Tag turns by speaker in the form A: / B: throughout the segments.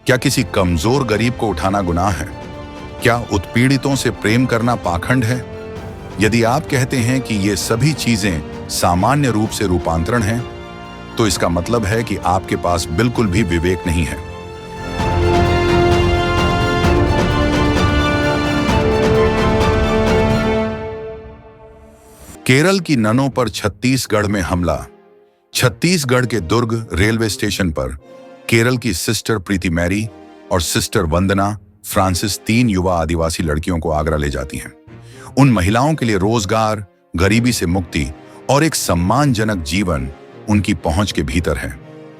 A: क्या किसी कमजोर गरीब को उठाना गुनाह है? क्या उत्पीड़ितों से प्रेम करना पाखंड है? यदि आप कहते हैं कि ये सभी चीजें सामान्य रूप से रूपांतरण हैं, तो इसका मतलब है कि आपके पास बिल्कुल भी विवेक नहीं है। केरल की ननों पर छत्तीसगढ़ में हमला। छत्तीसगढ़ के दुर्ग रेलवे स्टेशन पर केरल की सिस्टर प्रीति मैरी और सिस्टर वंदना फ्रांसिस 3 युवा आदिवासी लड़कियों को आगरा ले जाती हैं। उन महिलाओं के लिए रोजगार, गरीबी से मुक्ति और एक सम्मानजनक जीवन उनकी पहुंच के भीतर है।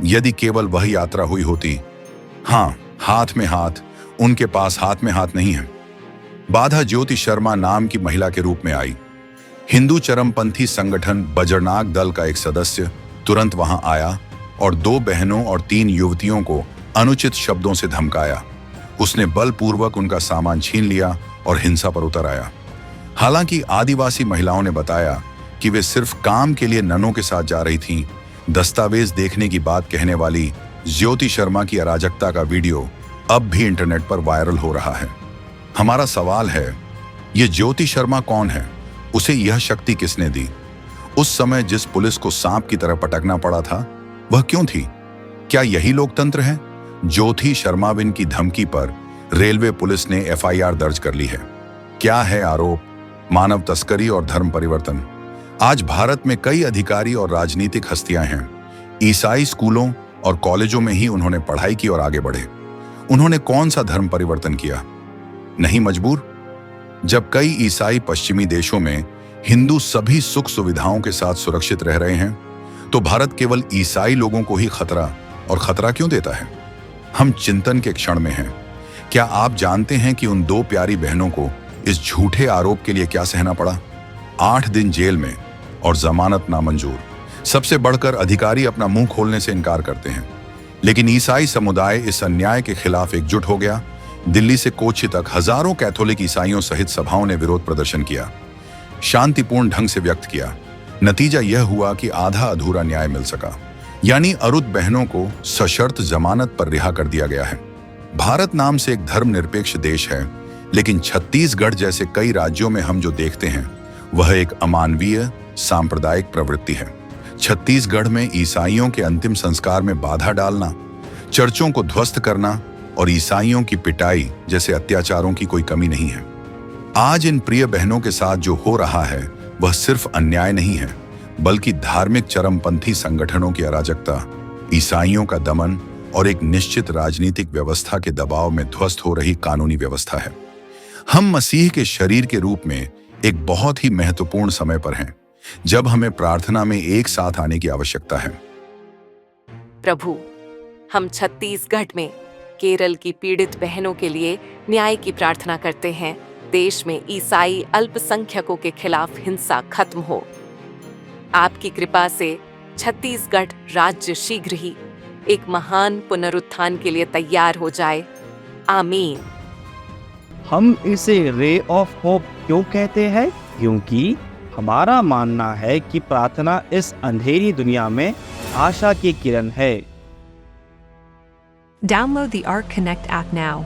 A: यदि केवल वह यात्रा हुई होती, हाँ, हाथ में हाथ, उनके पास हाथ में हाथ नहीं है। बाधा ज्योति शर्मा नाम की महिला के रूप में आई। हिंदू चरमपंथी संगठन बजरंग दल का एक सदस्य तुरंत वहां आया और 2 बहनों और 3 युवतियों को अनुचित शब्दों से धमकाया। उसने बलपूर्वक उनका सामान छीन लिया और हिंसा पर उतर आया। हालांकि आदिवासी महिलाओं ने बताया कि वे सिर्फ काम के लिए ननों के साथ जा रही थीं। दस्तावेज देखने की बात कहने वाली ज्योति शर्मा की अराजकता का वीडियो अब भी इंटरनेट पर वायरल हो रहा है। हमारा सवाल है, ये ज्योति शर्मा कौन है? उसे यह शक्ति किसने दी? उस समय जिस पुलिस को सांप की तरह पटकना पड़ा था, वह क्यों थी? क्या यही लोकतंत्र है? ज्योति शर्माविन की धमकी पर रेलवे पुलिस ने एफआईआर दर्ज कर ली है। क्या है आरोप? मानव तस्करी और धर्म परिवर्तन। आज भारत में कई अधिकारी और राजनीतिक हस्तियां हैं। ईसाई स्कूलों और कॉलेजों में ही उन्होंने पढ़ाई की और आगे बढ़े। उन्होंने कौन सा धर्म परिवर्तन किया? नहीं मजबूर? जब कई ईसाई पश्चिमी देशों में हिंदू सभी सुख सुविधाओं के साथ सुरक्षित रह रहे हैं, तो भारत केवल ईसाई लोगों को ही खतरा क्यों देता है? हम चिंतन के क्षण में हैं। क्या आप जानते हैं कि उन 2 प्यारी बहनों को इस झूठे आरोप के लिए क्या सहना पड़ा? 8 दिन जेल में और जमानत नामंजूर। सबसे बढ़कर अधिकारी अपना मुंह खोलने से इनकार करते हैं, लेकिन ईसाई समुदाय इस अन्याय के खिलाफ एकजुट हो गया। दिल्ली से कोच्चि तक हजारों कैथोलिक ईसाइयों सहित सभाओं ने विरोध प्रदर्शन किया, शांतिपूर्ण ढंग से व्यक्त किया। नतीजा यह हुआ कि आधा अधूरा न्याय मिल सका, यानी अरुद बहनों को सशर्त जमानत पर रिहा कर दिया गया है। भारत नाम से एक धर्मनिरपेक्ष देश है, लेकिन छत्तीसगढ़ जैसे कई राज्यों में हम जो देखते हैं वह एक अमानवीय सांप्रदायिक प्रवृत्ति है। छत्तीसगढ़ में ईसाइयों के अंतिम संस्कार में बाधा डालना, चर्चों को ध्वस्त करना और ईसाइयों की पिटाई जैसे अत्याचारों की कोई कमी नहीं है। आज इन प्रिय बहनों के साथ जो हो रहा है वह सिर्फ अन्याय नहीं है, बल्कि धार्मिक चरमपंथी संगठनों की अराजकता, ईसाइयों का दमन और एक निश्चित राजनीतिक व्यवस्था के दबाव में ध्वस्त हो रही कानूनी व्यवस्था है। हम मसीह के शरीर के रूप में एक बहुत ही महत्वपूर्ण समय पर हैं, जब हमें प्रार्थना में एक साथ आने की आवश्यकता है।
B: प्रभु, हम छत्तीसगढ़ में केरल की पीड़ित बहनों के लिए न्याय की प्रार्थना करते हैं। देश में ईसाई अल्पसंख्यकों के खिलाफ हिंसा खत्म हो। आपकी कृपा से छत्तीसगढ़ राज्य शीघ्र ही एक महान पुनरुत्थान के लिए तैयार हो जाए। आमीन।
C: हम इसे रे ऑफ होप क्यों कहते हैं? क्योंकि हमारा मानना है कि प्रार्थना इस अंधेरी दुनिया में आशा की किरण है।
D: Download the Arc Connect app now